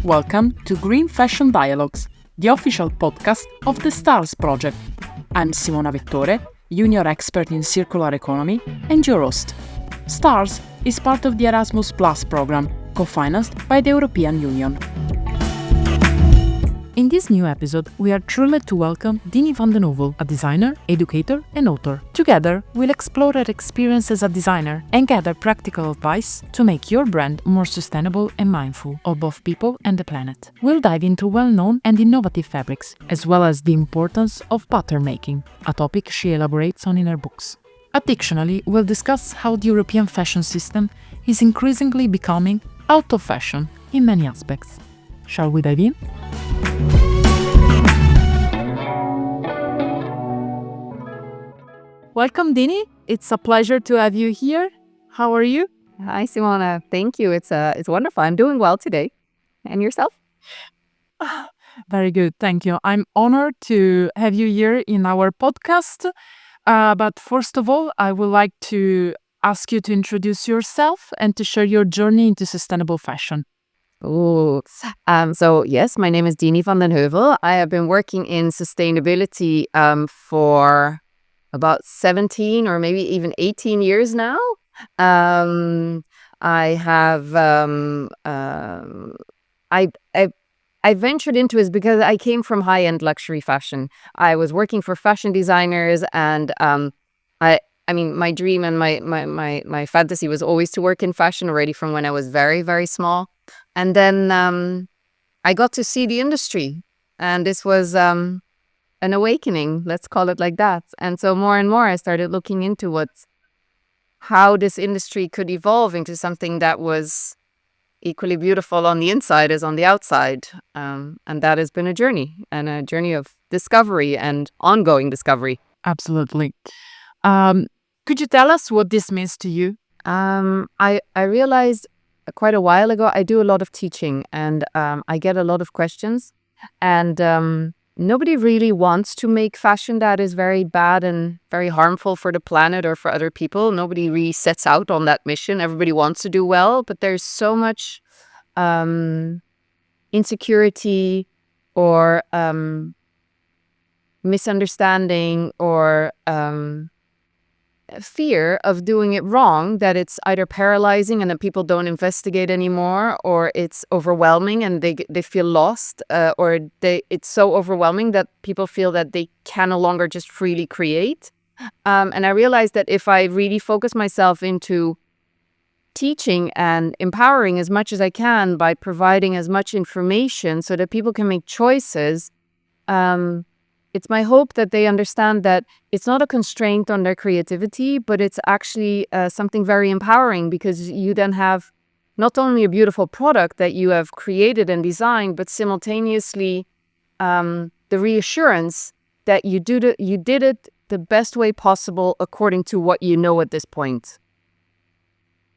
Welcome to Green Fashion Dialogues, the official podcast of the Stars project. I'm Simona Vettore, junior expert in circular economy and your host. Stars is part of the Erasmus Plus program, co-financed by the European Union. In this new episode, we are thrilled to welcome Dinie Van Den Heuvel, a designer, educator and author. Together, we'll explore her experience as a designer and gather practical advice to make your brand more sustainable and mindful of both people and the planet. We'll dive into well-known and innovative fabrics, as well as the importance of pattern making, a topic she elaborates on in her books. Additionally, we'll discuss how the European fashion system is increasingly becoming out of fashion in many aspects. Shall we dive in? Welcome, Dinie. It's a pleasure to have you here. How are you? Hi, Simona. Thank you. It's wonderful. I'm doing well today. And yourself? Very good. Thank you. I'm honored to have you here in our podcast. But first of all, I would like to ask you to introduce yourself and to share your journey into sustainable fashion. So yes, my name is Dinie Van Den Heuvel. I have been working in sustainability for about 17 or maybe even 18 years now. I have I ventured into it because I came from high-end luxury fashion. I was working for fashion designers, and I mean, my dream and my fantasy was always to work in fashion already from when I was very, very small. And then I got to see the industry, and this was an awakening, let's call it like that. And so more and more I started looking into how this industry could evolve into something that was equally beautiful on the inside as on the outside. And that has been a journey of discovery and ongoing discovery. Absolutely. Could you tell us what this means to you? I realized quite a while ago, I do a lot of teaching, and I get a lot of questions, and nobody really wants to make fashion that is very bad and very harmful for the planet or for other people. Nobody really sets out on that mission. Everybody wants to do well, but there's so much insecurity or misunderstanding or fear of doing it wrong that it's either paralyzing and that people don't investigate anymore, or it's overwhelming and they feel lost, or it's so overwhelming that people feel that they can no longer just freely create. And I realized that if I really focus myself into teaching and empowering as much as I can by providing as much information so that people can make choices, it's my hope that they understand that it's not a constraint on their creativity, but it's actually something very empowering, because you then have not only a beautiful product that you have created and designed, but simultaneously the reassurance that you did it the best way possible according to what you know at this point.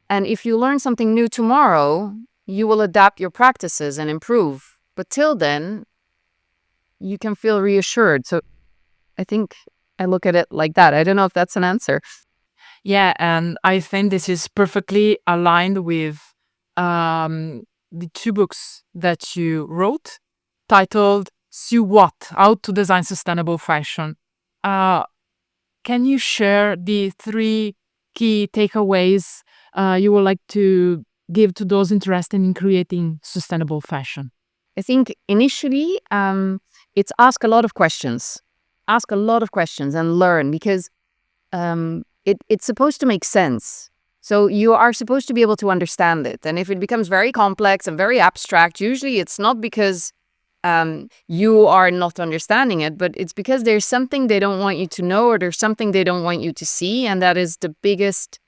And if you learn something new tomorrow, you will adapt your practices and improve. But till then, you can feel reassured. So I think I look at it like that. I don't know if that's an answer. Yeah, and I think this is perfectly aligned with the two books that you wrote, titled "So What? How to Design Sustainable Fashion." Can you share the 3 key takeaways you would like to give to those interested in creating sustainable fashion? I think initially, it's ask a lot of questions. Ask a lot of questions and learn, because it's supposed to make sense. So you are supposed to be able to understand it. And if it becomes very complex and very abstract, usually it's not because you are not understanding it, but it's because there's something they don't want you to know, or there's something they don't want you to see. And that is the biggest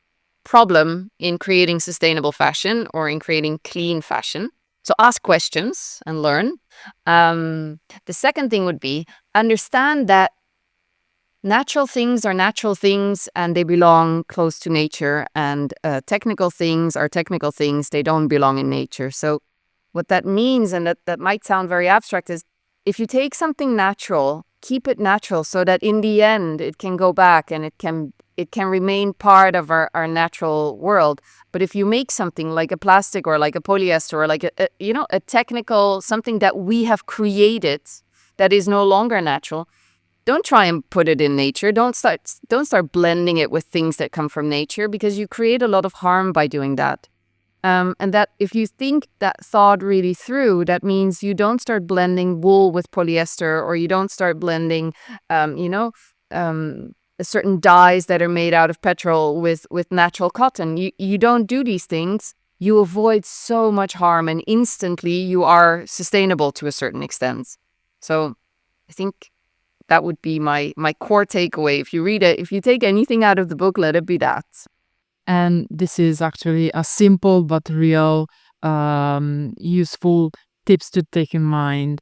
problem in creating sustainable fashion or in creating clean fashion. So ask questions and learn. The second thing would be understand that natural things are natural things and they belong close to nature, and technical things are technical things, they don't belong in nature. So what that means, and that might sound very abstract, is if you take something natural keep it natural so that in the end it can go back and it can remain part of our natural world. But if you make something like a plastic or like a polyester or like a technical something that we have created that is no longer natural, don't try and put it in nature. Don't start blending it with things that come from nature, because you create a lot of harm by doing that. And that if you think that thought really through, that means you don't start blending wool with polyester, or you don't start blending, certain dyes that are made out of petrol with natural cotton. You don't do these things. You avoid so much harm, and instantly you are sustainable to a certain extent. So I think that would be my core takeaway. If you read it, if you take anything out of the book, let it be that. And this is actually a simple but real, useful tips to keep in mind.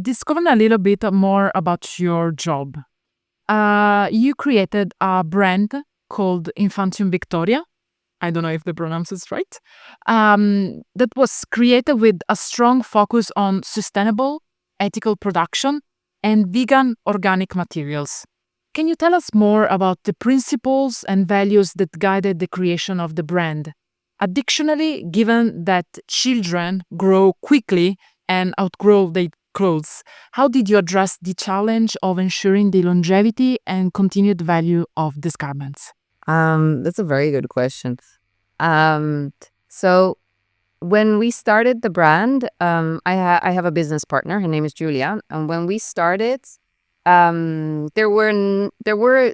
Discovering a little bit more about your job. You created a brand called Infantium Victoria. I don't know if the pronounce is right. That was created with a strong focus on sustainable, ethical production and vegan organic materials. Can you tell us more about the principles and values that guided the creation of the brand? Additionally, given that children grow quickly and outgrow their clothes, how did you address the challenge of ensuring the longevity and continued value of these garments? That's a very good question. So when we started the brand, I have a business partner. Her name is Julia, and when we started, there were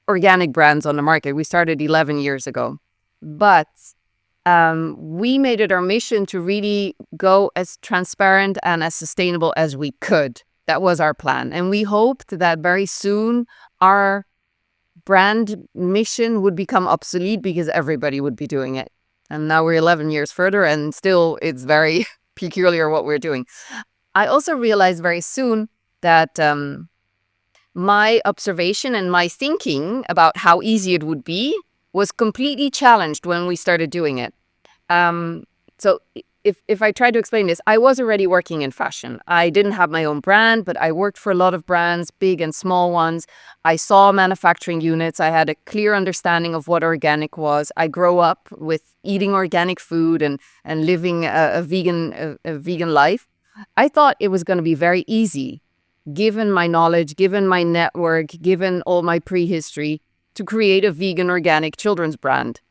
organic brands on the market. We started 11 years ago, but we made it our mission to really go as transparent and as sustainable as we could. That was our plan, and we hoped that very soon our brand mission would become obsolete because everybody would be doing it. And now we're 11 years further, and still it's very peculiar what we're doing. I also realized very soon that my observation and my thinking about how easy it would be was completely challenged when we started doing it. So if I try to explain this, I was already working in fashion. I didn't have my own brand, but I worked for a lot of brands, big and small ones. I saw manufacturing units. I had a clear understanding of what organic was. I grew up with eating organic food and living a vegan life. I thought it was going to be very easy, given my knowledge, given my network, given all my prehistory, to create a vegan organic children's brand.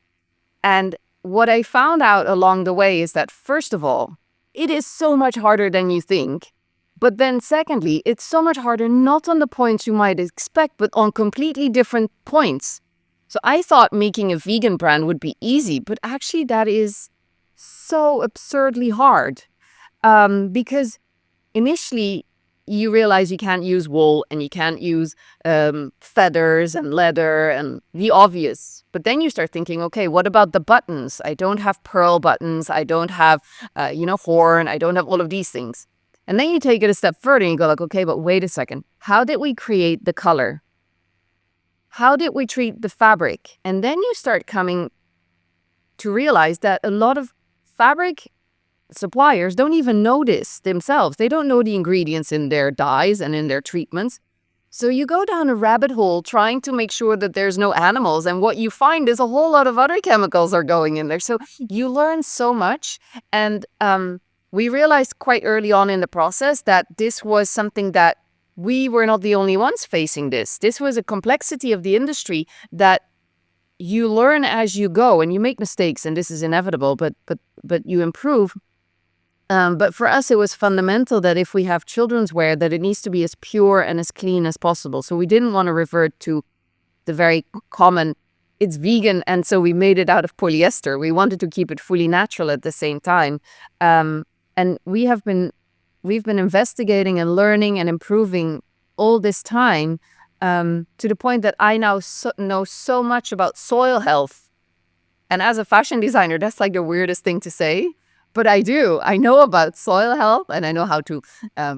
And what I found out along the way is that, first of all, it is so much harder than you think. But then secondly, it's so much harder not on the points you might expect, but on completely different points. So I thought making a vegan brand would be easy, but actually that is so absurdly hard. Because initially you realize you can't use wool and you can't use feathers and leather and the obvious. But then you start thinking, okay, what about the buttons? I don't have pearl buttons. I don't have, horn. I don't have all of these things. And then you take it a step further and you go like, okay, but wait a second. How did we create the color? How did we treat the fabric? And then you start coming to realize that a lot of fabric suppliers don't even know this themselves. They don't know the ingredients in their dyes and in their treatments. So you go down a rabbit hole trying to make sure that there's no animals, and what you find is a whole lot of other chemicals are going in there. So you learn so much, and we realized quite early on in the process that this was something that we were not the only ones facing this. This was a complexity of the industry that you learn as you go, and you make mistakes, and this is inevitable, but you improve. But for us, it was fundamental that if we have children's wear, that it needs to be as pure and as clean as possible. So we didn't want to revert to the very common, it's vegan, and so we made it out of polyester. We wanted to keep it fully natural at the same time. And we've been investigating and learning and improving all this time, to the point that I now know so much about soil health. And as a fashion designer, that's like the weirdest thing to say. But I do. I know about soil health, and I know how to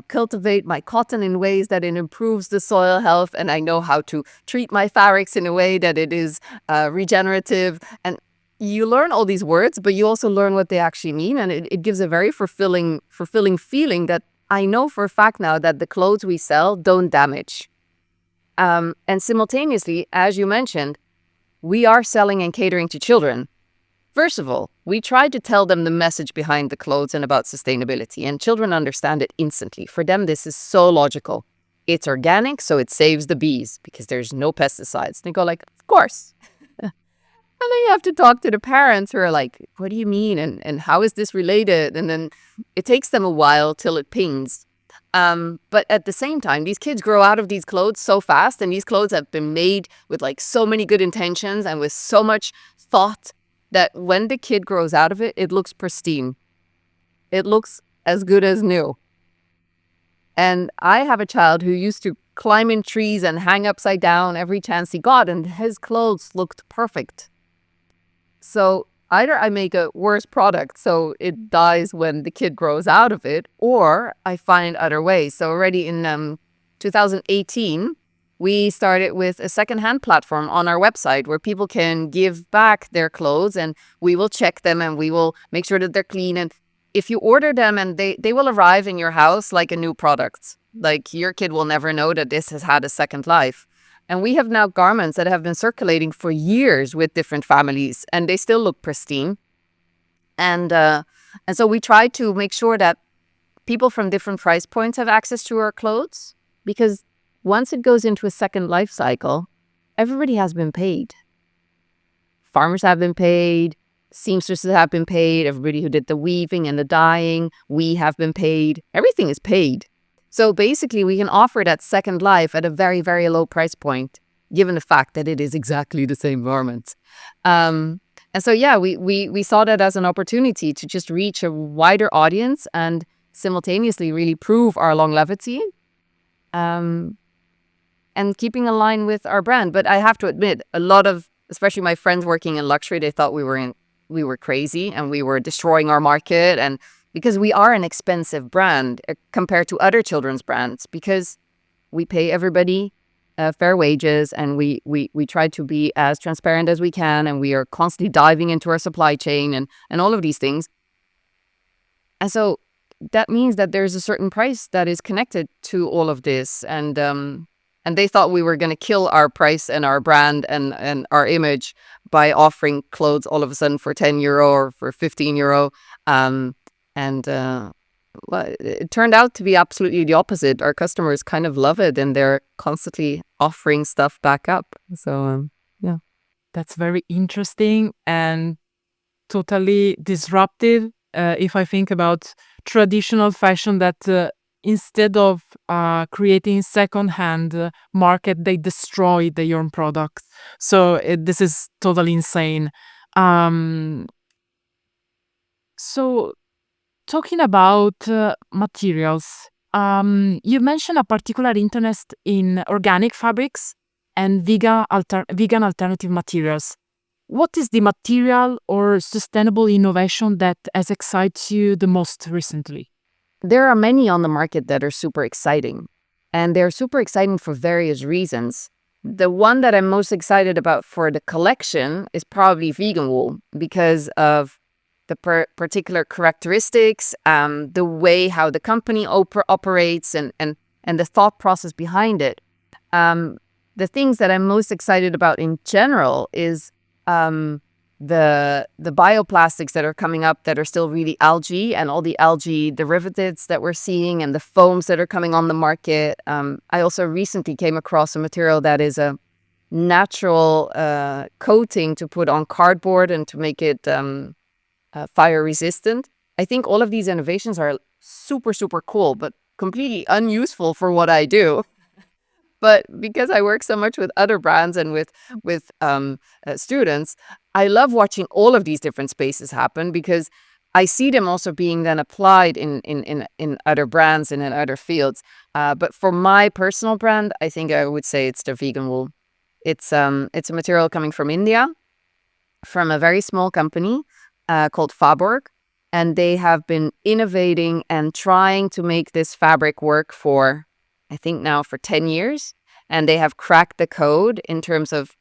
cultivate my cotton in ways that it improves the soil health. And I know how to treat my fabrics in a way that it is regenerative. And you learn all these words, but you also learn what they actually mean. And it gives a very fulfilling feeling that I know for a fact now that the clothes we sell don't damage. And simultaneously, as you mentioned, we are selling and catering to children. First of all, we try to tell them the message behind the clothes and about sustainability, and children understand it instantly. For them, this is so logical. It's organic, so it saves the bees because there's no pesticides. They go like, of course. And then you have to talk to the parents who are like, what do you mean? And how is this related? And then it takes them a while till it pings. But at the same time, these kids grow out of these clothes so fast, and these clothes have been made with like so many good intentions and with so much thought that when the kid grows out of it, it looks pristine. It looks as good as new. And I have a child who used to climb in trees and hang upside down every chance he got, and his clothes looked perfect. So either I make a worse product so it dies when the kid grows out of it, or I find other ways. So already in 2018, we started with a secondhand platform on our website where people can give back their clothes, and we will check them and we will make sure that they're clean. And if you order them, and they will arrive in your house like a new product. Like your kid will never know that this has had a second life. And we have now garments that have been circulating for years with different families, and they still look pristine. And so we try to make sure that people from different price points have access to our clothes, because once it goes into a second life cycle, everybody has been paid. Farmers have been paid, seamstresses have been paid, everybody who did the weaving and the dyeing, we have been paid. Everything is paid. So basically, we can offer that second life at a very, very low price point, given the fact that it is exactly the same garment. And so, yeah, we saw that as an opportunity to just reach a wider audience and simultaneously really prove our longevity and keeping in line with our brand. But I have to admit, a lot of, especially my friends working in luxury, they thought we were crazy and we were destroying our market. And because we are an expensive brand compared to other children's brands, because we pay everybody fair wages, and we try to be as transparent as we can, and we are constantly diving into our supply chain and all of these things. And so that means that there's a certain price that is connected to all of this. And they thought we were going to kill our price and our brand and our image by offering clothes all of a sudden for €10 or for €15. Well, it turned out to be absolutely the opposite. Our customers kind of love it, and they're constantly offering stuff back up. So, yeah. That's very interesting and totally disruptive. If I think about traditional fashion that instead of creating second-hand market, they destroy their own products. So this is totally insane. So talking about materials, you mentioned a particular interest in organic fabrics and vegan alternative materials. What is the material or sustainable innovation that has excited you the most recently? There are many on the market that are super exciting, and they're super exciting for various reasons. The one that I'm most excited about for the collection is probably vegan wool, because of the particular characteristics, the way how the company operates, and the thought process behind it. The things that I'm most excited about in general is the bioplastics that are coming up that are still really algae, and all the algae derivatives that we're seeing, and the foams that are coming on the market. I also recently came across a material that is a natural coating to put on cardboard and to make it fire resistant. I think all of these innovations are super, super cool, but completely unuseful for what I do. But because I work so much with other brands and with students, I love watching all of these different spaces happen, because I see them also being then applied in other brands and in other fields. But for my personal brand, I think I would say it's the vegan wool. It's a material coming from India, from a very small company called Fabor, and they have been innovating and trying to make this fabric work for, I think now for 10 years, and they have cracked the code in terms of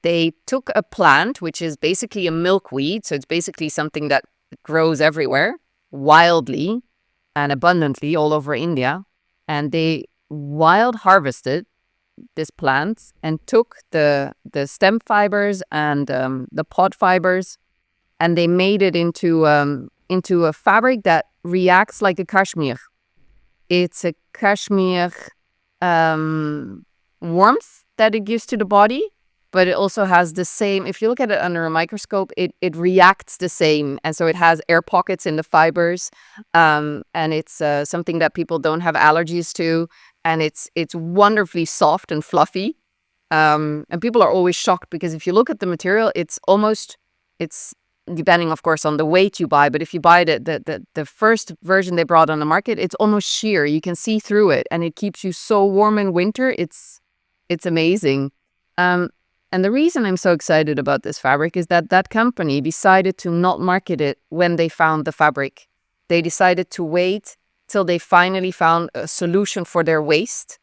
They took a plant, which is basically a milkweed, so it's basically something that grows everywhere, wildly and abundantly all over India, and they wild harvested this plant and took the stem fibers and the pod fibers, and they made it into a fabric that reacts like a cashmere. It's a cashmere warmth that it gives to the body, but it also has the same, if you look at it under a microscope, it reacts the same. And so it has air pockets in the fibers, and it's something that people don't have allergies to. And it's wonderfully soft and fluffy. And people are always shocked because if you look at the material, it's depending, of course, on the weight you buy. But if you buy the first version they brought on the market, it's almost sheer. You can see through it, and it keeps you so warm in winter. It's amazing. And the reason I'm so excited about this fabric is that company decided to not market it when they found the fabric. They decided to wait till they finally found a solution for their waste.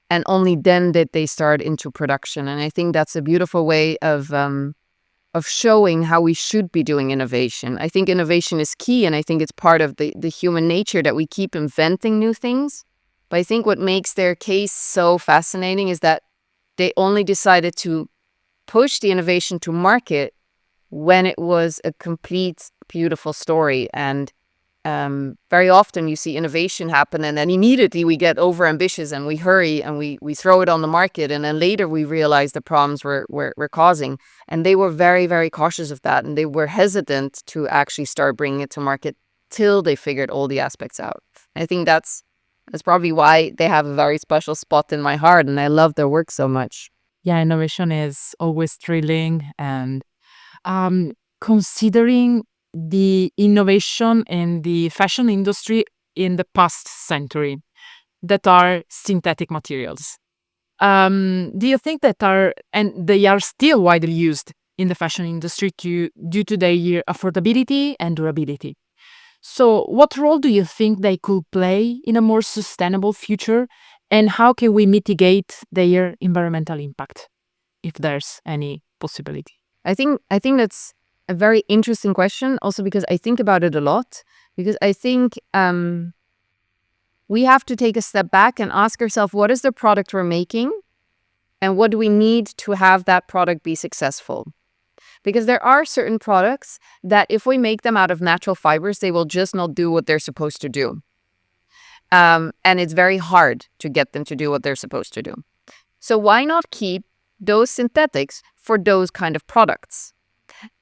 And only then did they start into production. And I think that's a beautiful way of showing how we should be doing innovation. I think innovation is key, and I think it's part of the human nature that we keep inventing new things. But I think what makes their case so fascinating is that they only decided to push the innovation to market when it was a complete, beautiful story. And very often you see innovation happen, and then immediately we get over ambitious and we hurry and we throw it on the market, and then later we realize the problems we're causing. And they were very, very cautious of that, and they were hesitant to actually start bringing it to market till they figured all the aspects out. I think that's probably why they have a very special spot in my heart, and I love their work so much. Yeah, innovation is always thrilling, and considering the innovation in the fashion industry in the past century that are synthetic materials. Do you think and they are still widely used in the fashion industry due to their affordability and durability? So what role do you think they could play in a more sustainable future, and how can we mitigate their environmental impact, if there's any possibility? I think that's a very interesting question, also because I think about it a lot, because I think we have to take a step back and ask ourselves, what is the product we're making, and what do we need to have that product be successful? Because there are certain products that if we make them out of natural fibers, they will just not do what they're supposed to do. And it's very hard to get them to do what they're supposed to do. So why not keep those synthetics for those kind of products?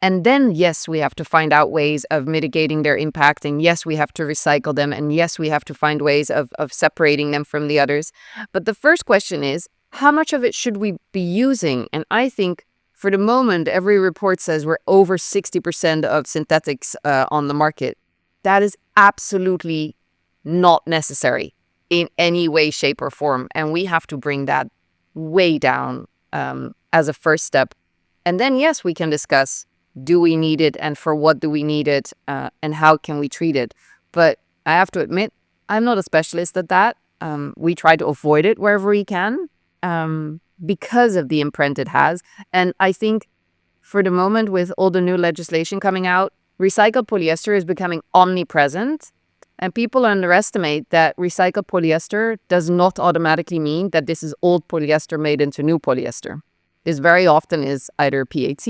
And then, yes, we have to find out ways of mitigating their impact. And yes, we have to recycle them. And yes, we have to find ways of separating them from the others. But the first question is, how much of it should we be using? And I think for the moment, every report says we're over 60% of synthetics on the market. That is absolutely not necessary in any way, shape, or form. And we have to bring that way down as a first step. And then, yes, we can discuss, do we need it, and for what do we need it, and how can we treat it? But I have to admit, I'm not a specialist at that. We try to avoid it wherever we can because of the imprint it has. And I think for the moment, with all the new legislation coming out, recycled polyester is becoming omnipresent. And people underestimate that recycled polyester does not automatically mean that this is old polyester made into new polyester. This very often is either PET,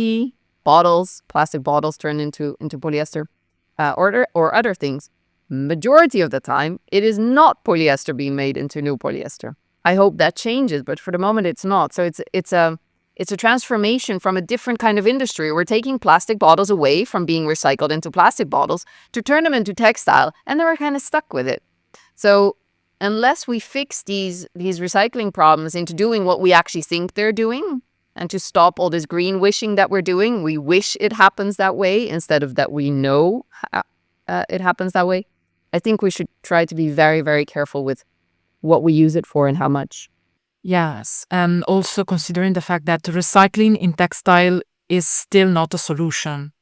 bottles, plastic bottles turned into polyester, or other things. Majority of the time, it is not polyester being made into new polyester. I hope that changes, but for the moment, it's not. So it's a transformation from a different kind of industry. We're taking plastic bottles away from being recycled into plastic bottles to turn them into textile, and then we're kind of stuck with it. So unless we fix these recycling problems into doing what we actually think they're doing, and to stop all this green wishing that we're doing, we wish it happens that way instead of that we know it happens that way. I think we should try to be very, very careful with what we use it for and how much. Yes, and also considering the fact that recycling in textile is still not a solution.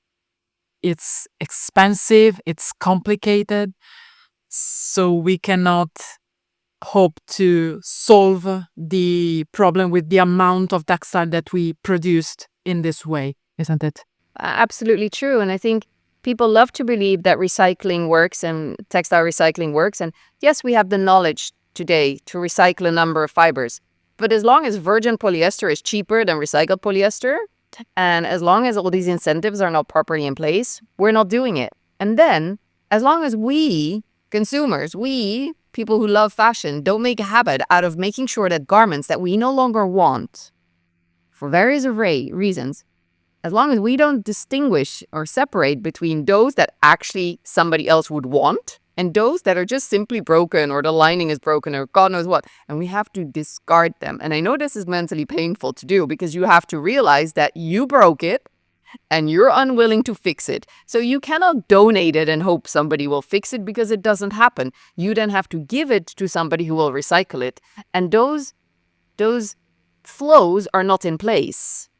It's expensive, it's complicated, so we cannot hope to solve the problem with the amount of textile that we produced in this way, isn't it? Absolutely true. And I think people love to believe that recycling works and textile recycling works. And yes, we have the knowledge today to recycle a number of fibers. But as long as virgin polyester is cheaper than recycled polyester, and as long as all these incentives are not properly in place, we're not doing it. And then, as long as we, consumers, we, people who love fashion, don't make a habit out of making sure that garments that we no longer want, for various array reasons, as long as we don't distinguish or separate between those that actually somebody else would want and those that are just simply broken or the lining is broken or God knows what, and we have to discard them. And I know this is mentally painful to do because you have to realize that you broke it and you're unwilling to fix it. So you cannot donate it and hope somebody will fix it because it doesn't happen. You then have to give it to somebody who will recycle it. And those flows are not in place.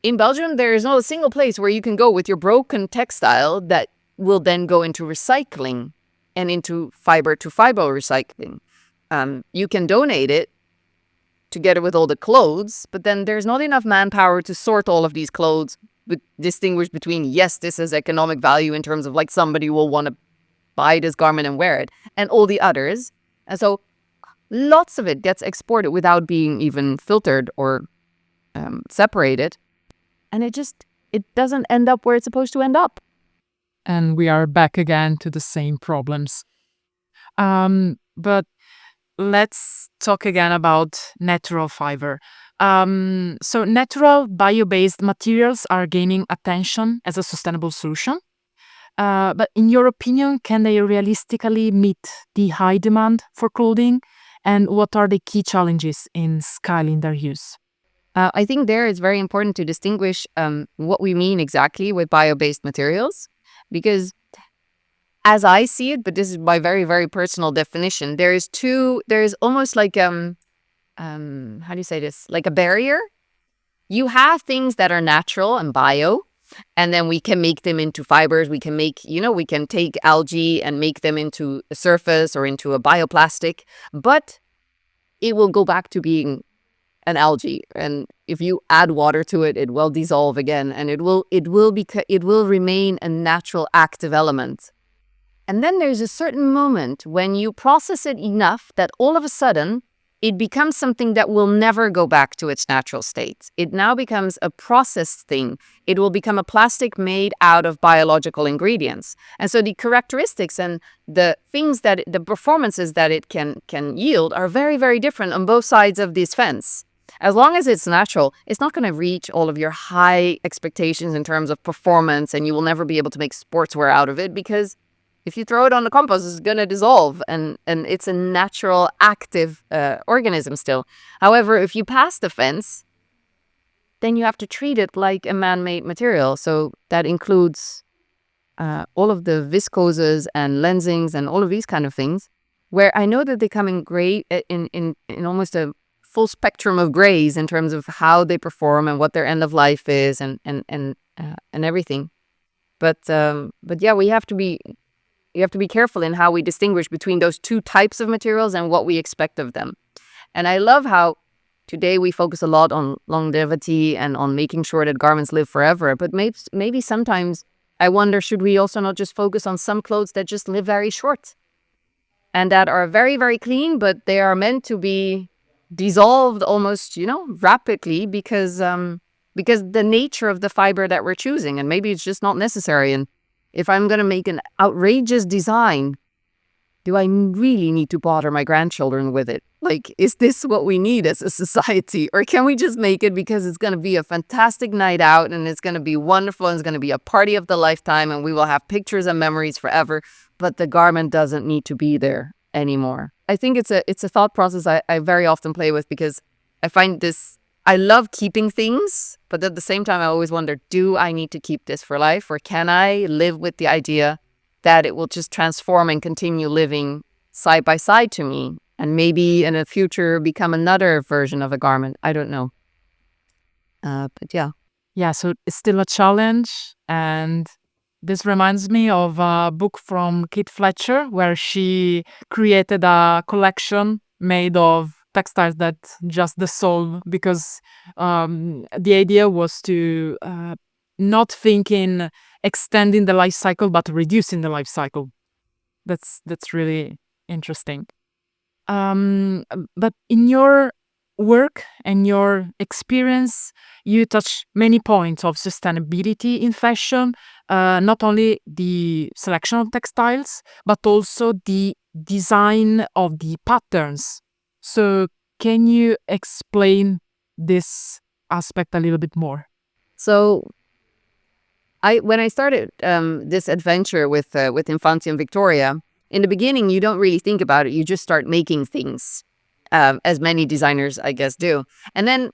In Belgium, there is not a single place where you can go with your broken textile that will then go into recycling and into fiber-to-fiber recycling. You can donate it together with all the clothes, but then there's not enough manpower to sort all of these clothes, distinguish between, yes, this has economic value in terms of like somebody will want to buy this garment and wear it, and all the others. And so lots of it gets exported without being even filtered or separated. And it doesn't end up where it's supposed to end up. And we are back again to the same problems. But let's talk again about natural fiber. So natural bio-based materials are gaining attention as a sustainable solution. But in your opinion, can they realistically meet the high demand for clothing? And what are the key challenges in scaling their use? I think there it's very important to distinguish what we mean exactly with bio-based materials, because as I see it, but this is my very, very personal definition, there is almost like, how do you say this? Like a barrier. You have things that are natural and bio, and then we can make them into fibers. We can we can take algae and make them into a surface or into a bioplastic, but it will go back to being an algae. And if you add water to it, it will dissolve again, and it will remain a natural active element. And then there's a certain moment when you process it enough that all of a sudden it becomes something that will never go back to its natural state. It now becomes a processed thing. It will become a plastic made out of biological ingredients. And so the characteristics and the performances that it can yield are very, very different on both sides of this fence. As long as it's natural, it's not going to reach all of your high expectations in terms of performance, and you will never be able to make sportswear out of it because if you throw it on the compost, it's going to dissolve, and it's a natural, active organism still. However, if you pass the fence, then you have to treat it like a man-made material. So that includes all of the viscoses and lensings and all of these kind of things, where I know that they come in gray, in almost a full spectrum of grays in terms of how they perform and what their end of life is and everything. But yeah, we have to be careful in how we distinguish between those two types of materials and what we expect of them. And I love how today we focus a lot on longevity and on making sure that garments live forever. But maybe sometimes I wonder, should we also not just focus on some clothes that just live very short and that are very, very clean, but they are meant to be dissolved almost, rapidly because the nature of the fiber that we're choosing, and maybe it's just not necessary. And if I'm going to make an outrageous design, do I really need to bother my grandchildren with it? Like, is this what we need as a society? Or can we just make it because it's going to be a fantastic night out and it's going to be wonderful and it's going to be a party of the lifetime and we will have pictures and memories forever, but the garment doesn't need to be there anymore? I think it's a thought process I very often play with because I find this, I love keeping things, but at the same time, I always wonder, do I need to keep this for life? Or can I live with the idea that it will just transform and continue living side by side to me? And maybe in the future become another version of a garment. I don't know. But yeah. Yeah, so it's still a challenge. And this reminds me of a book from Kate Fletcher where she created a collection made of textiles that just dissolve, because the idea was to not think in extending the life cycle, but reducing the life cycle. That's really interesting. But in your work and your experience, you touch many points of sustainability in fashion, not only the selection of textiles, but also the design of the patterns. So, can you explain this aspect a little bit more? So when I started this adventure with Infantia and Victoria, in the beginning you don't really think about it. You just start making things, as many designers, I guess, do. And then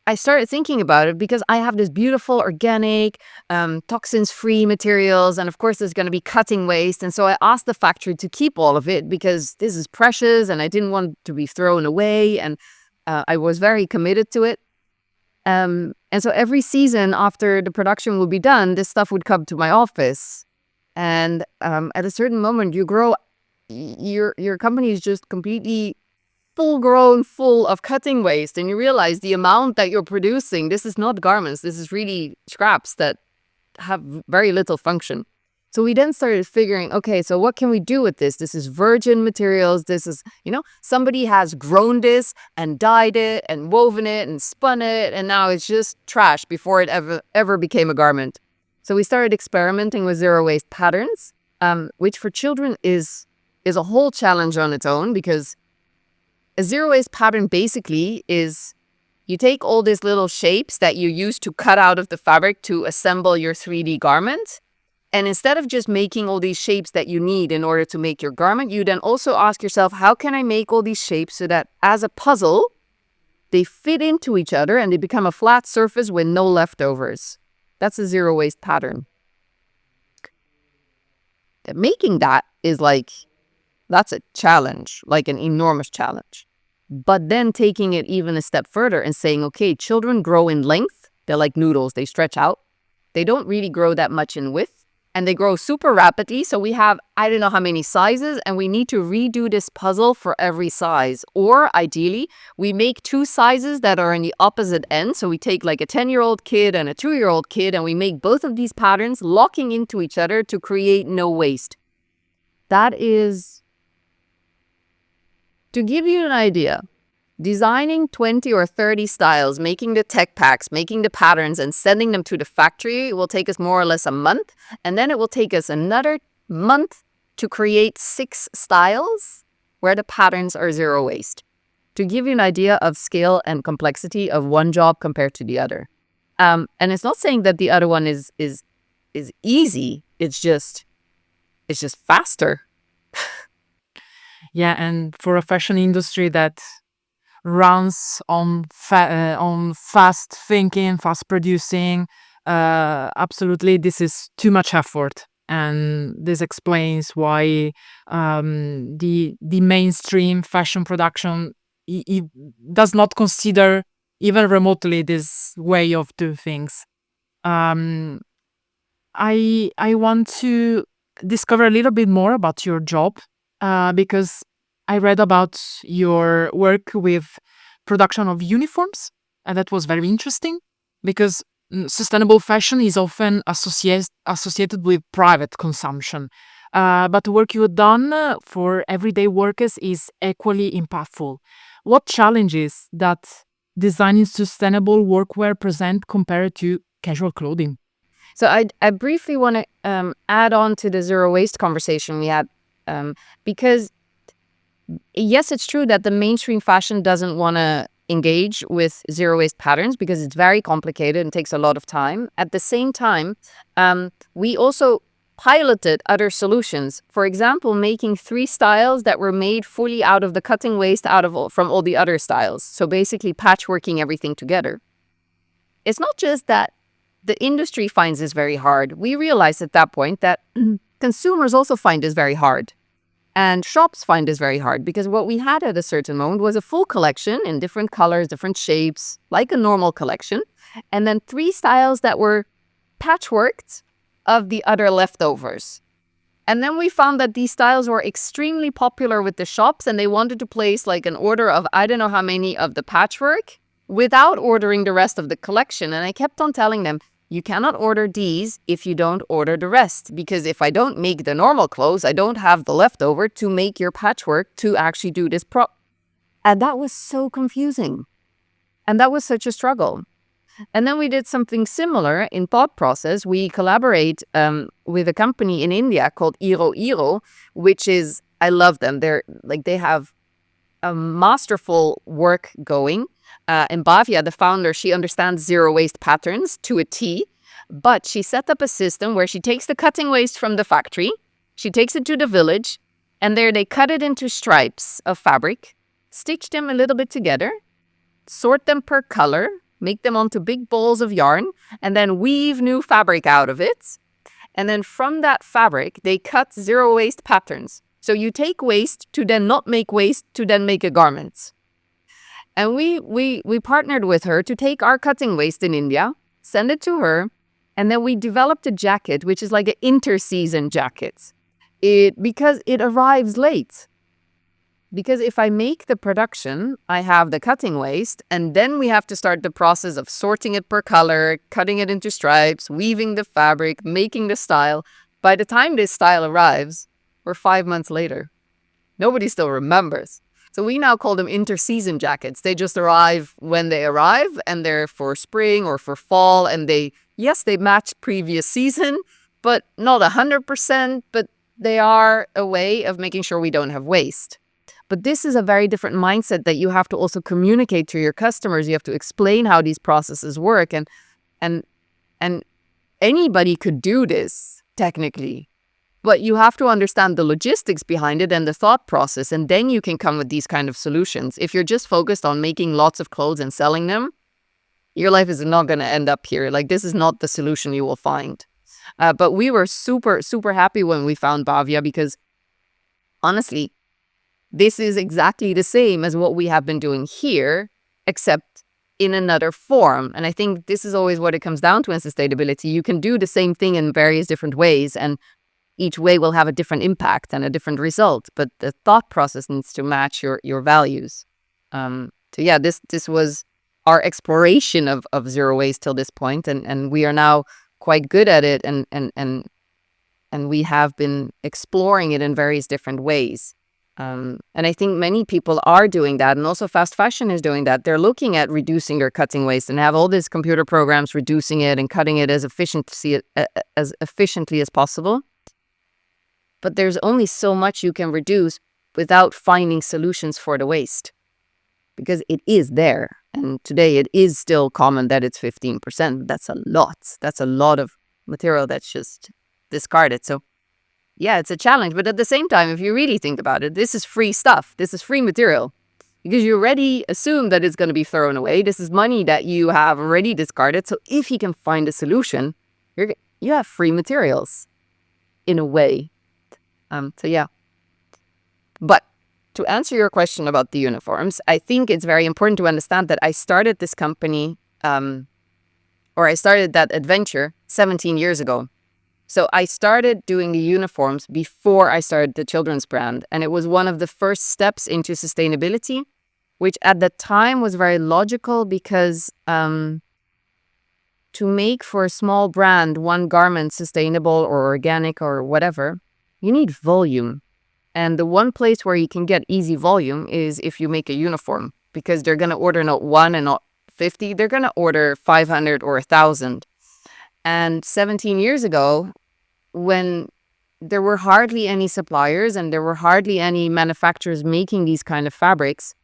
I started thinking about it because I have this beautiful organic, toxins-free materials, and of course there's going to be cutting waste. And so I asked the factory to keep all of it because this is precious, and I didn't want it to be thrown away. And I was very committed to it. And so every season after the production would be done, this stuff would come to my office. And at a certain moment, you grow, your company is just completely full grown, full of cutting waste. And you realize the amount that you're producing, this is not garments, this is really scraps that have very little function. So we then started figuring, okay, so what can we do with this? This is virgin materials. This is, somebody has grown this and dyed it and woven it and spun it, and now it's just trash before it ever became a garment. So we started experimenting with zero waste patterns, which for children is a whole challenge on its own, because a zero waste pattern basically is you take all these little shapes that you use to cut out of the fabric to assemble your 3D garment. And instead of just making all these shapes that you need in order to make your garment, you then also ask yourself, how can I make all these shapes so that as a puzzle, they fit into each other and they become a flat surface with no leftovers? That's a zero waste pattern. And making that is that's a challenge, like an enormous challenge. But then taking it even a step further and saying, okay, children grow in length. They're like noodles, they stretch out. They don't really grow that much in width. And they grow super rapidly. So we have, I don't know how many sizes, and we need to redo this puzzle for every size. Or ideally, we make two sizes that are in the opposite end. So we take like a 10-year-old kid and a 2-year-old kid, and we make both of these patterns locking into each other to create no waste. That is, to give you an idea, designing 20 or 30 styles, making the tech packs, making the patterns, and sending them to the factory will take us more or less a month. And then it will take us another month to create 6 styles where the patterns are zero waste. To give you an idea of scale and complexity of one job compared to the other. And it's not saying that the other one is easy. It's just faster. Yeah, and for a fashion industry that runs on fast thinking, fast producing, absolutely, this is too much effort, and this explains why the mainstream fashion production does not consider even remotely this way of doing things. I want to discover a little bit more about your job, because I read about your work with production of uniforms, and that was very interesting because sustainable fashion is often associated with private consumption. But the work you've done for everyday workers is equally impactful. What challenges that designing sustainable workwear present compared to casual clothing? So I briefly want to add on to the zero waste conversation we had, because yes, it's true that the mainstream fashion doesn't want to engage with zero waste patterns because it's very complicated and takes a lot of time. At the same time, we also piloted other solutions. For example, making 3 styles that were made fully out of the cutting waste from all the other styles. So basically patchworking everything together. It's not just that the industry finds this very hard. We realized at that point that consumers also find this very hard. And shops find this very hard because what we had at a certain moment was a full collection in different colors, different shapes, like a normal collection. And then 3 styles that were patchworked of the other leftovers. And then we found that these styles were extremely popular with the shops, and they wanted to place like an order of I don't know how many of the patchwork without ordering the rest of the collection. And I kept on telling them, you cannot order these if you don't order the rest, because if I don't make the normal clothes, I don't have the leftover to make your patchwork to actually do this And that was so confusing. And that was such a struggle. And then we did something similar in thought process. We collaborate with a company in India called Iro, which is, I love them. They have a masterful work going. And Bhavya, the founder, she understands zero waste patterns to a T, but she set up a system where she takes the cutting waste from the factory, she takes it to the village, and there they cut it into stripes of fabric, stitch them a little bit together, sort them per color, make them onto big balls of yarn, and then weave new fabric out of it. And then from that fabric, they cut zero waste patterns. So you take waste to then not make waste to then make a garment. And we partnered with her to take our cutting waste in India, send it to her, and then we developed a jacket, which is like an inter-season jacket. Because it arrives late. Because if I make the production, I have the cutting waste, and then we have to start the process of sorting it per color, cutting it into stripes, weaving the fabric, making the style. By the time this style arrives, we're 5 months later. Nobody still remembers. So we now call them inter-season jackets. They just arrive when they arrive, and they're for spring or for fall, and they match previous season, but not 100%, but they are a way of making sure we don't have waste. But this is a very different mindset that you have to also communicate to your customers. You have to explain how these processes work, and anybody could do this technically. But you have to understand the logistics behind it and the thought process, and then you can come with these kind of solutions. If you're just focused on making lots of clothes and selling them, your life is not going to end up here. Like, this is not the solution you will find. But we were super, super happy when we found Bhavya, because honestly, this is exactly the same as what we have been doing here, except in another form. And I think this is always what it comes down to in sustainability. You can do the same thing in various different ways, and each way will have a different impact and a different result, but the thought process needs to match your values. This was our exploration of zero waste till this point, and we are now quite good at it, and we have been exploring it in various different ways. And I think many people are doing that, and also fast fashion is doing that. They're looking at reducing their cutting waste and have all these computer programs reducing it and cutting it as efficiently as possible. But there's only so much you can reduce without finding solutions for the waste, because it is there. And today it is still common that it's 15%. That's a lot. That's a lot of material that's just discarded. So yeah, it's a challenge. But at the same time, if you really think about it, this is free stuff. This is free material, because you already assume that it's going to be thrown away. This is money that you have already discarded. So if you can find a solution, you have free materials in a way. But to answer your question about the uniforms, I think it's very important to understand that I started this company, or I started that adventure 17 years ago. So I started doing the uniforms before I started the children's brand. And it was one of the first steps into sustainability, which at the time was very logical, because to make for a small brand one garment sustainable or organic or whatever, you need volume. And the one place where you can get easy volume is if you make a uniform, because they're going to order not one and not 50. They're going to order 500 or 1,000. And 17 years ago, when there were hardly any suppliers and there were hardly any manufacturers making these kind of fabrics,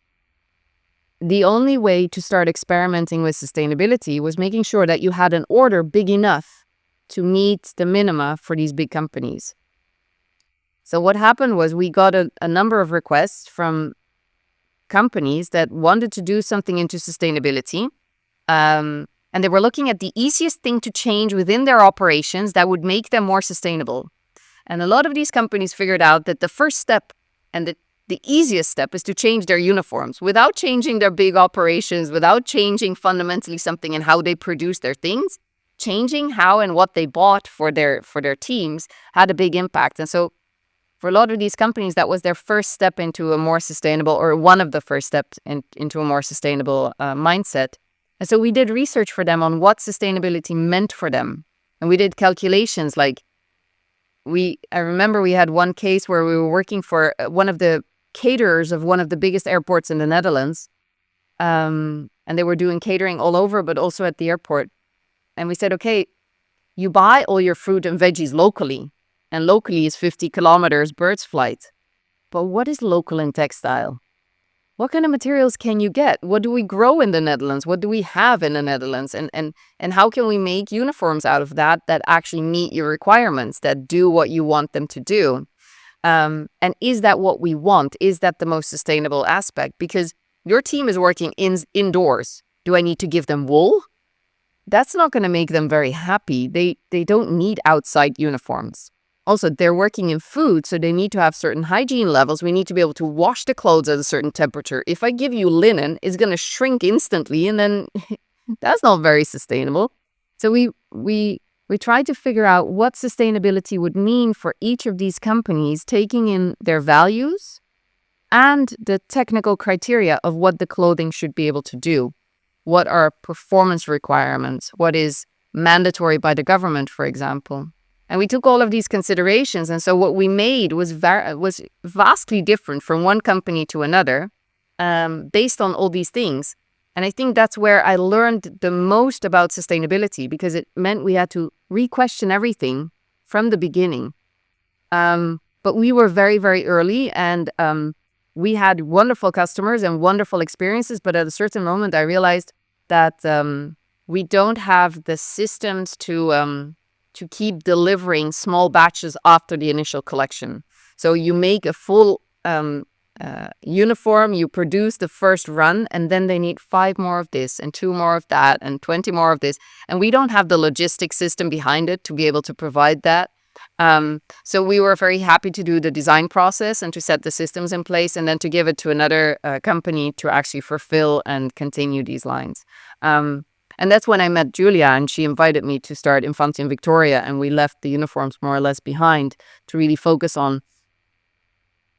the only way to start experimenting with sustainability was making sure that you had an order big enough to meet the minima for these big companies. So what happened was we got a number of requests from companies that wanted to do something into sustainability. And they were looking at the easiest thing to change within their operations that would make them more sustainable. And a lot of these companies figured out that the first step and the easiest step is to change their uniforms without changing their big operations, without changing fundamentally something in how they produce their things. changing how and what they bought for their teams had a big impact. And so for a lot of these companies, that was their first step into a more sustainable, or one of the first steps into a more sustainable mindset. And so we did research for them on what sustainability meant for them. And we did calculations like I remember we had one case where we were working for one of the caterers of one of the biggest airports in the Netherlands. And they were doing catering all over, but also at the airport. And we said, okay, you buy all your fruit and veggies locally. And locally is 50 kilometers bird's flight. But what is local in textile? What kind of materials can you get? What do we grow in the Netherlands? What do we have in the Netherlands? And how can we make uniforms out of that actually meet your requirements, that do what you want them to do? And is that what we want? Is that the most sustainable aspect? Because your team is working indoors. Do I need to give them wool? That's not going to make them very happy. They don't need outside uniforms. Also, they're working in food, so they need to have certain hygiene levels. We need to be able to wash the clothes at a certain temperature. If I give you linen, it's going to shrink instantly, and then that's not very sustainable. So we tried to figure out what sustainability would mean for each of these companies, taking in their values and the technical criteria of what the clothing should be able to do. What are performance requirements? What is mandatory by the government, for example? And we took all of these considerations, and so what we made was vastly different from one company to another, based on all these things. And I think that's where I learned the most about sustainability, because it meant we had to re-question everything from the beginning. But we were very, very early, and we had wonderful customers and wonderful experiences. But at a certain moment, I realized that we don't have the systems to keep delivering small batches after the initial collection. So you make a full uniform, you produce the first run, and then they need 5 more of this and 2 more of that and 20 more of this. And we don't have the logistic system behind it to be able to provide that. So we were very happy to do the design process and to set the systems in place, and then to give it to another company to actually fulfill and continue these lines. And that's when I met Julia, and she invited me to start Infante and Victoria, and we left the uniforms more or less behind to really focus on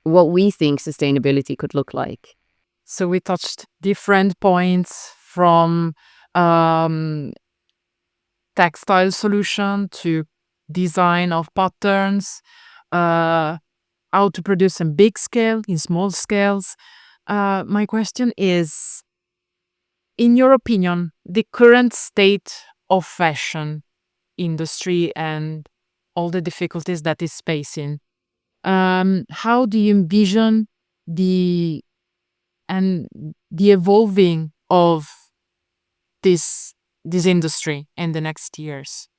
what we think sustainability could look like. So we touched different points from textile solution to design of patterns, how to produce in big scale, in small scales. My question is, in your opinion, the current state of fashion industry and all the difficulties that it's facing, how do you envision the evolving of this industry in the next years?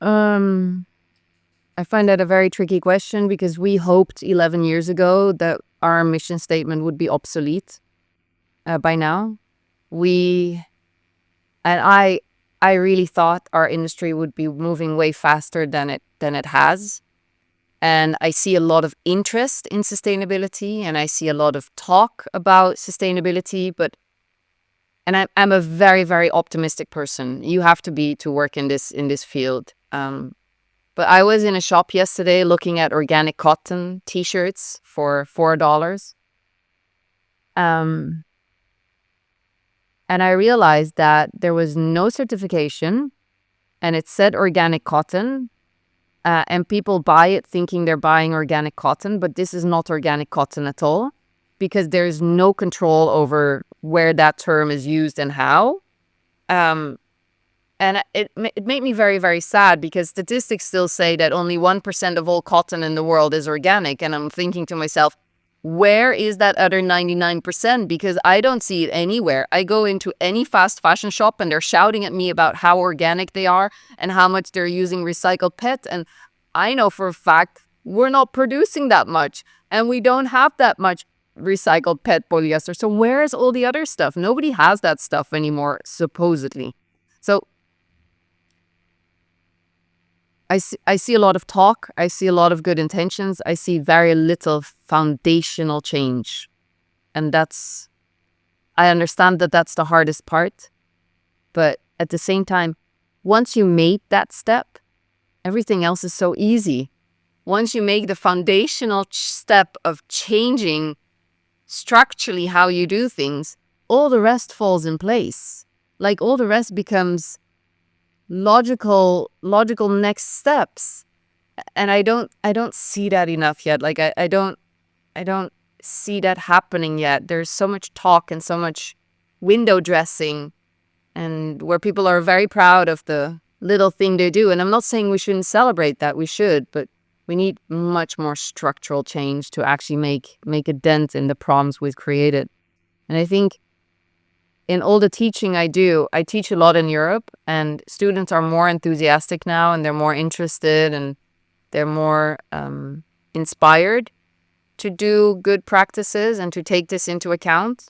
I find that a very tricky question, because we hoped 11 years ago that our mission statement would be obsolete by now. I really thought our industry would be moving way faster than it has. And I see a lot of interest in sustainability, and I see a lot of talk about sustainability, and I'm a very, very optimistic person. You have to be to work in this field. But I was in a shop yesterday looking at organic cotton t-shirts for $4. And I realized that there was no certification, and it said organic cotton, and people buy it thinking they're buying organic cotton, but this is not organic cotton at all, because there's no control over where that term is used and how. And it made me very, very sad, because statistics still say that only 1% of all cotton in the world is organic. And I'm thinking to myself, where is that other 99%? Because I don't see it anywhere. I go into any fast fashion shop and they're shouting at me about how organic they are and how much they're using recycled PET. And I know for a fact we're not producing that much, and we don't have that much recycled PET polyester. So where's all the other stuff? Nobody has that stuff anymore, supposedly. So I see a lot of talk. I see a lot of good intentions. I see very little foundational change. And I understand that that's the hardest part. But at the same time, once you made that step, everything else is so easy. Once you make the foundational step of changing structurally how you do things, all the rest falls in place. Like all the rest becomes logical next steps. And I don't see that enough yet. Like I don't see that happening yet. There's so much talk and so much window dressing, and where people are very proud of the little thing they do. And I'm not saying we shouldn't celebrate that, we should, but we need much more structural change to actually make a dent in the problems we've created. And I think in all the teaching I do, I teach a lot in Europe, and students are more enthusiastic now, and they're more interested, and they're more inspired to do good practices and to take this into account.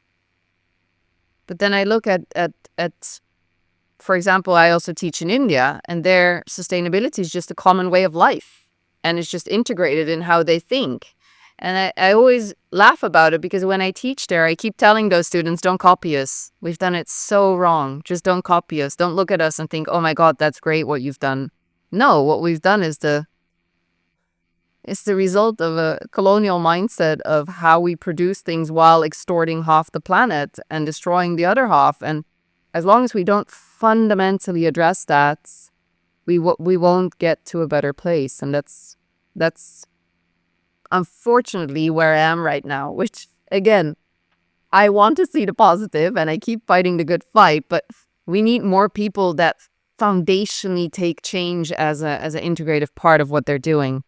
But then I look at for example, I also teach in India, and their sustainability is just a common way of life, and it's just integrated in how they think. And I always laugh about it, because when I teach there, I keep telling those students, don't copy us. We've done it so wrong. Just don't copy us. Don't look at us and think, oh my God, that's great what you've done. No, what we've done is it's the result of a colonial mindset of how we produce things while extorting half the planet and destroying the other half. And as long as we don't fundamentally address that, we won't get to a better place. And that's unfortunately where I am right now, which again, I want to see the positive and I keep fighting the good fight, but we need more people that foundationally take change as an integrative part of what they're doing.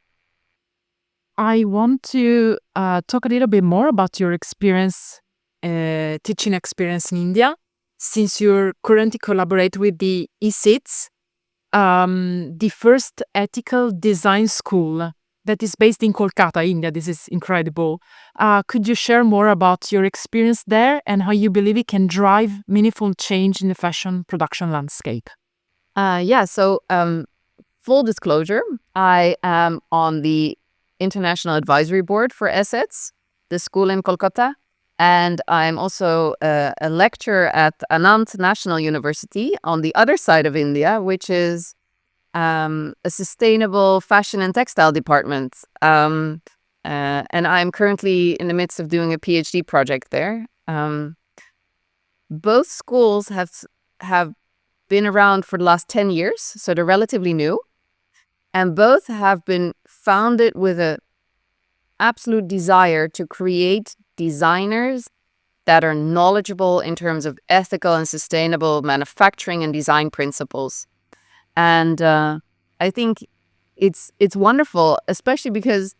I want to talk a little bit more about your experience, teaching experience in India, since you currently collaborate with the ESITS, the first ethical design school that is based in Kolkata, India. This is incredible. Could you share more about your experience there and how you believe it can drive meaningful change in the fashion production landscape? So full disclosure, I am on the International Advisory Board for ESITS, the school in Kolkata. And I'm also a lecturer at Anand National University on the other side of India, which is a sustainable fashion and textile department. And I'm currently in the midst of doing a PhD project there. Both schools have been around for the last 10 years, so they're relatively new. And both have been founded with an absolute desire to create designers that are knowledgeable in terms of ethical and sustainable manufacturing and design principles. And I think it's wonderful, especially because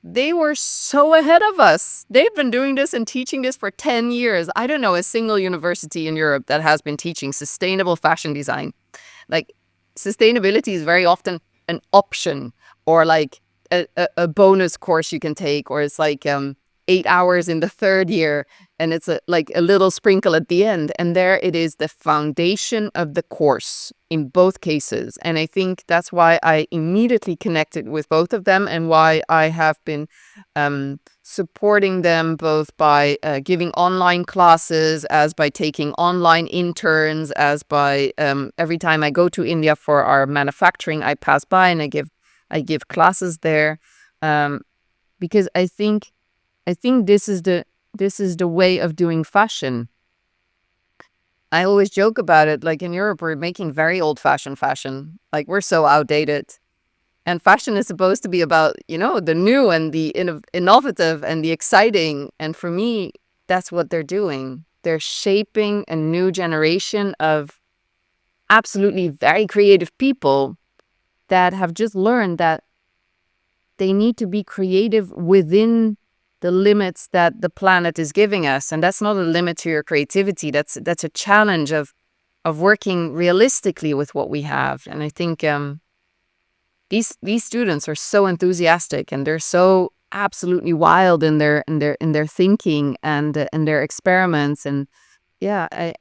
they were so ahead of us. They've been doing this and teaching this for 10 years. I don't know a single university in Europe that has been teaching sustainable fashion design. Like, sustainability is very often an option, or like a bonus course you can take, or it's like 8 hours in the third year, and it's like a little sprinkle at the end. And there it is, the foundation of the course in both cases. And I think that's why I immediately connected with both of them, and why I have been supporting them both by giving online classes, as by taking online interns, as by every time I go to India for our manufacturing, I pass by and I give classes there, because I think this is the way of doing fashion. I always joke about it. Like, in Europe, we're making very old-fashioned fashion. Like, we're so outdated. And fashion is supposed to be about, the new and the innovative and the exciting. And for me, that's what they're doing. They're shaping a new generation of absolutely very creative people that have just learned that they need to be creative within the limits that the planet is giving us. And that's not a limit to your creativity. That's a challenge of working realistically with what we have. And I think these students are so enthusiastic, and they're so absolutely wild in their thinking and in their experiments. And yeah,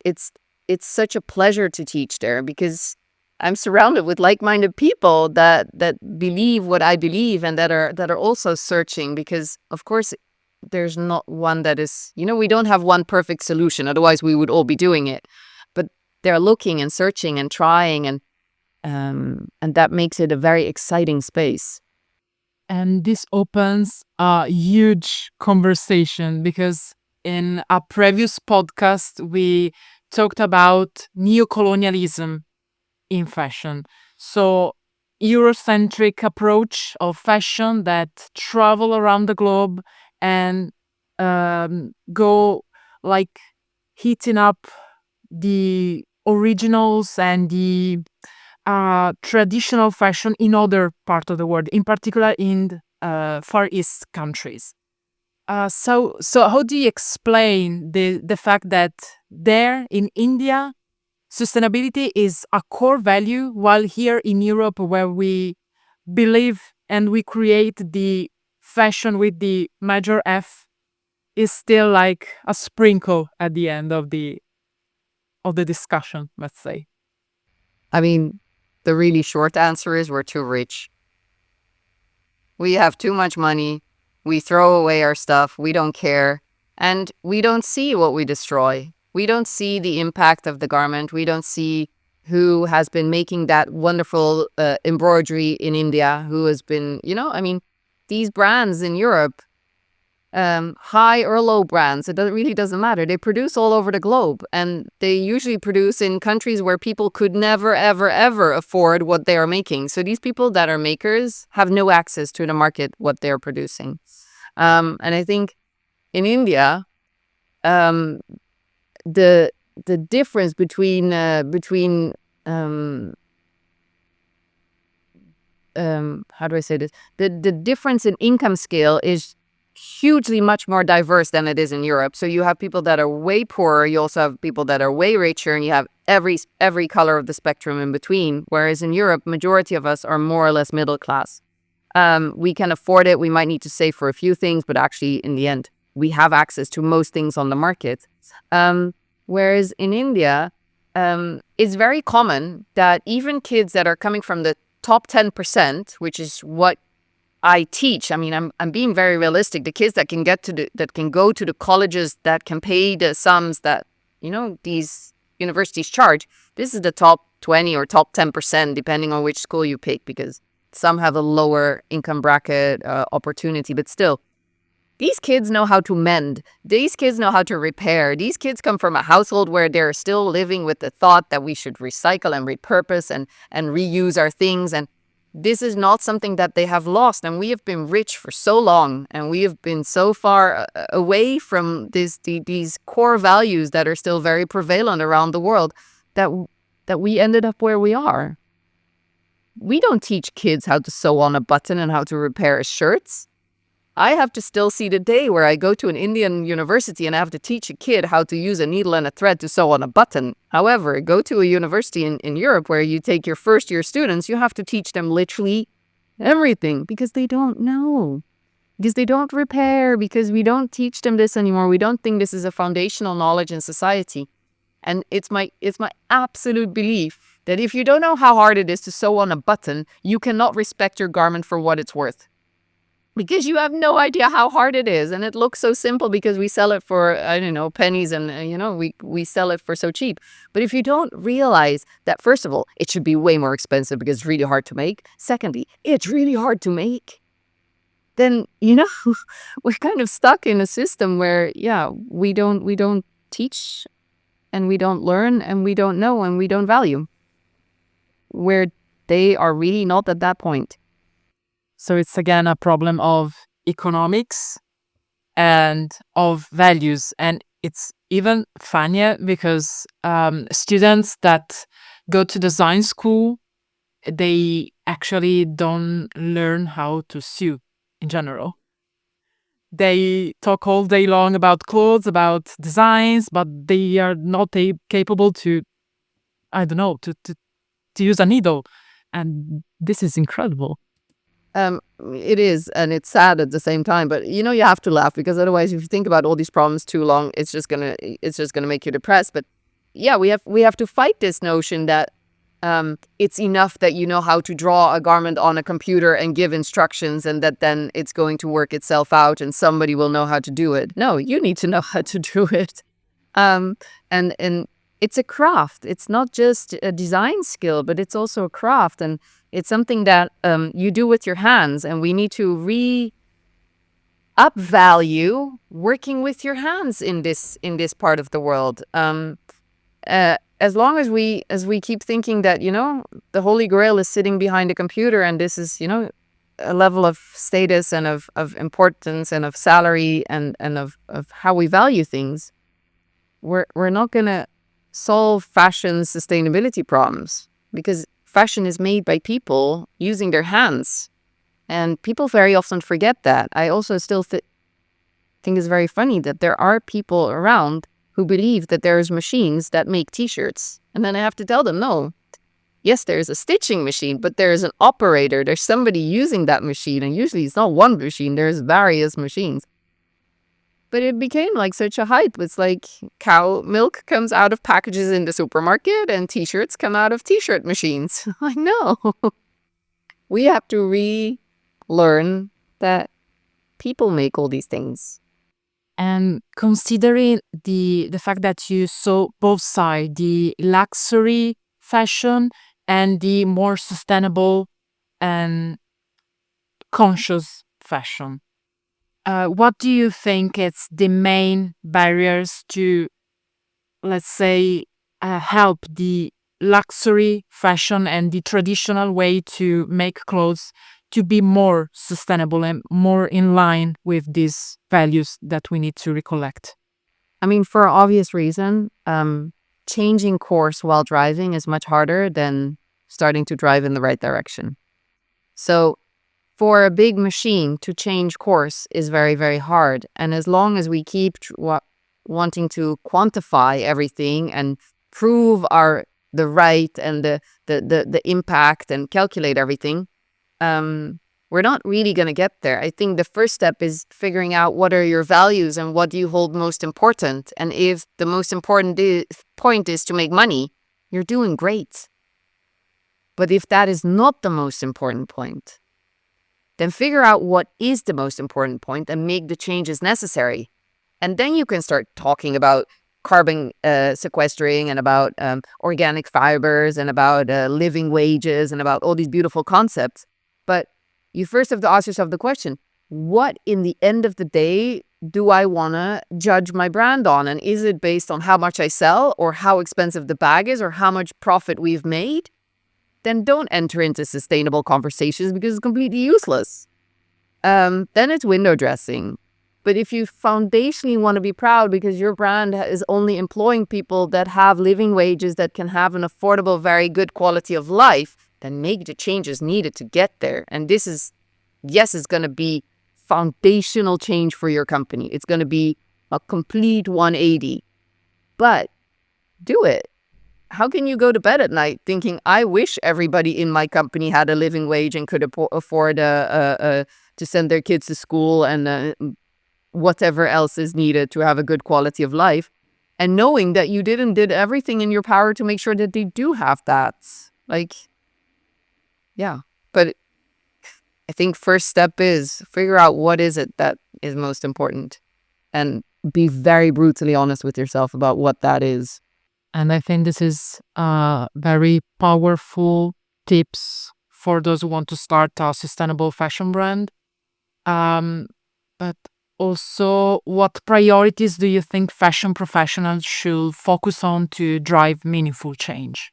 it's such a pleasure to teach there, because I'm surrounded with like-minded people that believe what I believe, and that are also searching, because of course there's not one that is, we don't have one perfect solution, otherwise we would all be doing it. But they're looking and searching and trying, and that makes it a very exciting space. And this opens a huge conversation because in a previous podcast, we talked about neocolonialism in fashion. So, Eurocentric approach of fashion that travel around the globe and go like hitting up the originals and the traditional fashion in other part of the world, in particular in Far East countries. So how do you explain the fact that there in India, sustainability is a core value, while here in Europe, where we believe and we create the fashion with the major F, is still like a sprinkle at the end of the discussion, let's say. I mean, the really short answer is we're too rich. We have too much money. We throw away our stuff. We don't care. And we don't see what we destroy. We don't see the impact of the garment. We don't see who has been making that wonderful embroidery in India, who has been, I mean, these brands in Europe, high or low brands, it really doesn't matter. They produce all over the globe, and they usually produce in countries where people could never, ever, ever afford what they are making. So these people that are makers have no access to the market, what they're producing. And I think in India, the difference between how do I say this? The difference in income scale is hugely much more diverse than it is in Europe. So you have people that are way poorer, you also have people that are way richer, and you have every color of the spectrum in between. Whereas in Europe, majority of us are more or less middle class. We can afford it. We might need to save for a few things, but actually in the end, we have access to most things on the market. Whereas in India, it's very common that even kids that are coming from the top 10%, which is what I teach. I mean, I'm being very realistic. The kids that can go to the colleges that can pay the sums that, these universities charge. This is the top 20 or top 10%, depending on which school you pick, because some have a lower income bracket opportunity, but still. These kids know how to mend. These kids know how to repair. These kids come from a household where they're still living with the thought that we should recycle and repurpose and reuse our things. And this is not something that they have lost. And we have been rich for so long, and we have been so far away from these core values that are still very prevalent around the world that we ended up where we are. We don't teach kids how to sew on a button and how to repair shirts. I have to still see the day where I go to an Indian university and I have to teach a kid how to use a needle and a thread to sew on a button. However, go to a university in Europe where you take your first year students, you have to teach them literally everything because they don't know. Because they don't repair, because we don't teach them this anymore. We don't think this is a foundational knowledge in society. And it's my absolute belief that if you don't know how hard it is to sew on a button, you cannot respect your garment for what it's worth. Because you have no idea how hard it is. And it looks so simple because we sell it for, I don't know, pennies and, we sell it for so cheap. But if you don't realize that, first of all, it should be way more expensive because it's really hard to make. Secondly, it's really hard to make. Then, we're kind of stuck in a system where, we don't teach and we don't learn and we don't know and we don't value. Where they are really not at that point. So it's again a problem of economics and of values. And it's even funnier because students that go to design school, they actually don't learn how to sew in general. They talk all day long about clothes, about designs, but they are not capable to, I don't know, to use a needle. And this is incredible. It is, and it's sad at the same time, but you have to laugh because otherwise if you think about all these problems too long, it's just gonna make you depressed. But yeah, we have to fight this notion that it's enough that you know how to draw a garment on a computer and give instructions and that then it's going to work itself out and somebody will know how to do it. No, you need to know how to do it. And it's a craft. It's not just a design skill, but it's also a craft, and it's something that you do with your hands. And we need to up value working with your hands in this part of the world. As long as we keep thinking that, the Holy Grail is sitting behind a computer, and this is, a level of status and of importance and of salary and of how we value things, we're not gonna solve fashion sustainability problems, because fashion is made by people using their hands. And people very often forget that. I also still think it's very funny that there are people around who believe that there's machines that make t-shirts. And then I have to tell them, no, yes, there's a stitching machine, but there's an operator. There's somebody using that machine. And usually it's not one machine, there's various machines. But it became like such a hype. It's like cow milk comes out of packages in the supermarket and t-shirts come out of t-shirt machines. I know. We have to relearn that people make all these things. And considering the fact that you saw both sides, the luxury fashion and the more sustainable and conscious fashion, what do you think is the main barriers to, let's say, help the luxury fashion and the traditional way to make clothes to be more sustainable and more in line with these values that we need to recollect? I mean, for obvious reason, changing course while driving is much harder than starting to drive in the right direction. So for a big machine to change course is very, very hard. And as long as we keep wanting to quantify everything and prove the right and the impact and calculate everything, we're not really going to get there. I think the first step is figuring out what are your values and what do you hold most important. And if the most important point is to make money, you're doing great. But if that is not the most important point, then figure out what is the most important point and make the changes necessary. And then you can start talking about carbon sequestering and about organic fibers and about living wages and about all these beautiful concepts. But you first have to ask yourself the question, what in the end of the day do I want to judge my brand on? And is it based on how much I sell or how expensive the bag is or how much profit we've made? Then don't enter into sustainable conversations because it's completely useless. Then it's window dressing. But if you foundationally want to be proud because your brand is only employing people that have living wages, that can have an affordable, very good quality of life, then make the changes needed to get there. And this is, yes, it's going to be foundational change for your company. It's going to be a complete 180. But do it. How can you go to bed at night thinking, I wish everybody in my company had a living wage and could afford to send their kids to school and whatever else is needed to have a good quality of life, and knowing that you did everything in your power to make sure that they do have that? Like, yeah. But I think first step is figure out what is it that is most important and be very brutally honest with yourself about what that is. And I think this is very powerful tips for those who want to start a sustainable fashion brand. But also, what priorities do you think fashion professionals should focus on to drive meaningful change?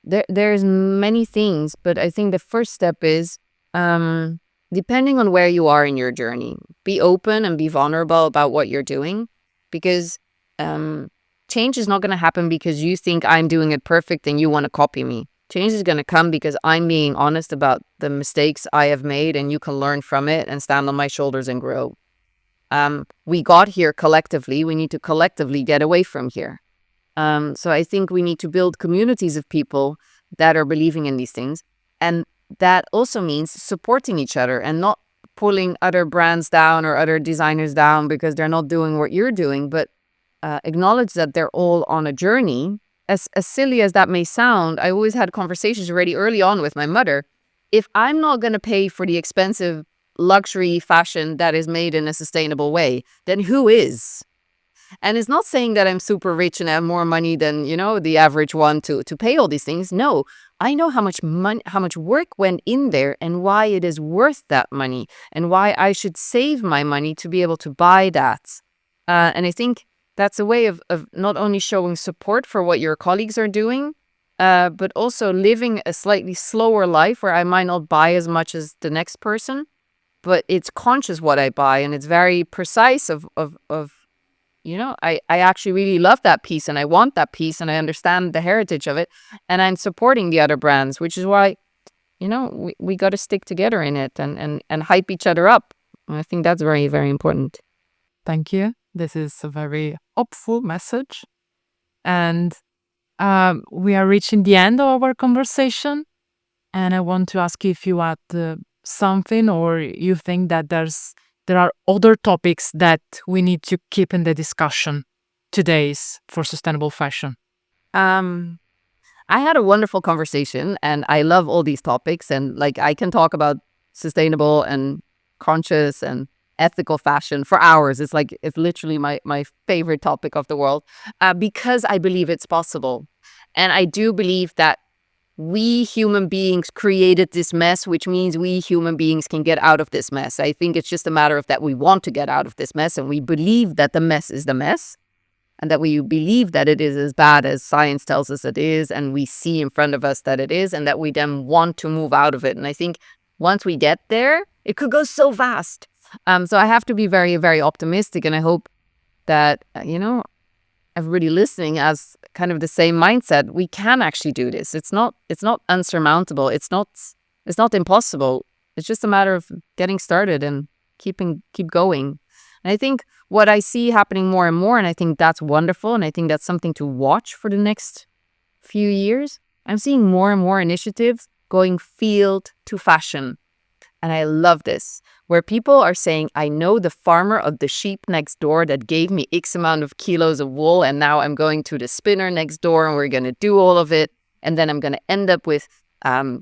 There's many things, but I think the first step is, depending on where you are in your journey, be open and be vulnerable about what you're doing, because change is not going to happen because you think I'm doing it perfect and you want to copy me. Change is going to come because I'm being honest about the mistakes I have made, and you can learn from it and stand on my shoulders and grow. We got here collectively. We need to collectively get away from here. So I think we need to build communities of people that are believing in these things. And that also means supporting each other and not pulling other brands down or other designers down because they're not doing what you're doing, but acknowledge that they're all on a journey. As silly as that may sound, I always had conversations already early on with my mother. If I'm not going to pay for the expensive luxury fashion that is made in a sustainable way, then who is? And it's not saying that I'm super rich and have more money than, the average one to pay all these things. No, I know how much money, how much work went in there and why it is worth that money and why I should save my money to be able to buy that. And I think that's a way of not only showing support for what your colleagues are doing, but also living a slightly slower life where I might not buy as much as the next person, but it's conscious what I buy and it's very precise of I actually really love that piece and I want that piece and I understand the heritage of it and I'm supporting the other brands, which is why, we got to stick together in it and hype each other up. I think that's very, very important. Thank you. This is a very hopeful message. And we are reaching the end of our conversation. And I want to ask you if you had something or you think that there are other topics that we need to keep in the discussion today's for sustainable fashion. I had a wonderful conversation and I love all these topics and I can talk about sustainable and conscious and ethical fashion for hours. It's literally my favorite topic of the world because I believe it's possible. And I do believe that we human beings created this mess, which means we human beings can get out of this mess. I think it's just a matter of that we want to get out of this mess and we believe that the mess is the mess and that we believe that it is as bad as science tells us it is and we see in front of us that it is and that we then want to move out of it. And I think once we get there, it could go so fast. So I have to be very, very optimistic and I hope that, everybody listening has kind of the same mindset. We can actually do this. It's not unsurmountable. It's not impossible. It's just a matter of getting started and keep going. And I think what I see happening more and more, and I think that's wonderful, and I think that's something to watch for the next few years. I'm seeing more and more initiatives going field to fashion. And I love this, where people are saying, I know the farmer of the sheep next door that gave me X amount of kilos of wool, and now I'm going to the spinner next door and we're going to do all of it. And then I'm going to end up with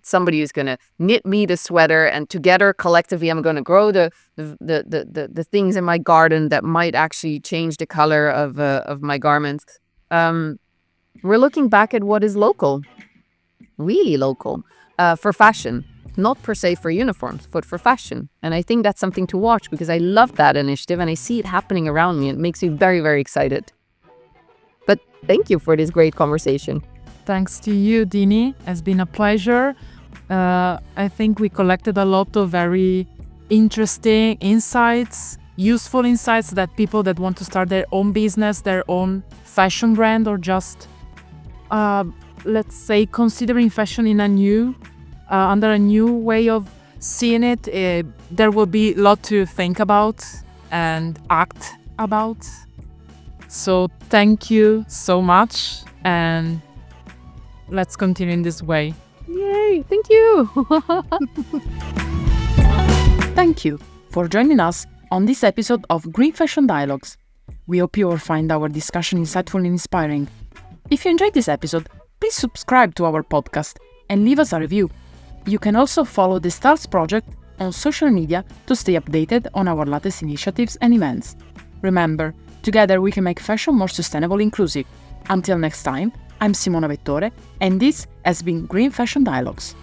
somebody who's going to knit me the sweater, and together, collectively, I'm going to grow the things in my garden that might actually change the color of my garments. We're looking back at what is local, really local, for fashion. Not per se for uniforms, but for fashion. And I think that's something to watch because I love that initiative and I see it happening around me. It makes me very, very excited. But thank you for this great conversation. Thanks to you, Dinie. It's been a pleasure. I think we collected a lot of very interesting insights, useful insights that people that want to start their own business, their own fashion brand, or just, let's say, considering fashion in a new under a new way of seeing it, there will be a lot to think about and act about. So thank you so much and let's continue in this way. Yay, thank you. Thank you for joining us on this episode of Green Fashion Dialogues. We hope you will find our discussion insightful and inspiring. If you enjoyed this episode, please subscribe to our podcast and leave us a review. You can also follow the Textiles project on social media to stay updated on our latest initiatives and events. Remember, together we can make fashion more sustainable and inclusive. Until next time, I'm Simona Vettore, and this has been Green Fashion Dialogues.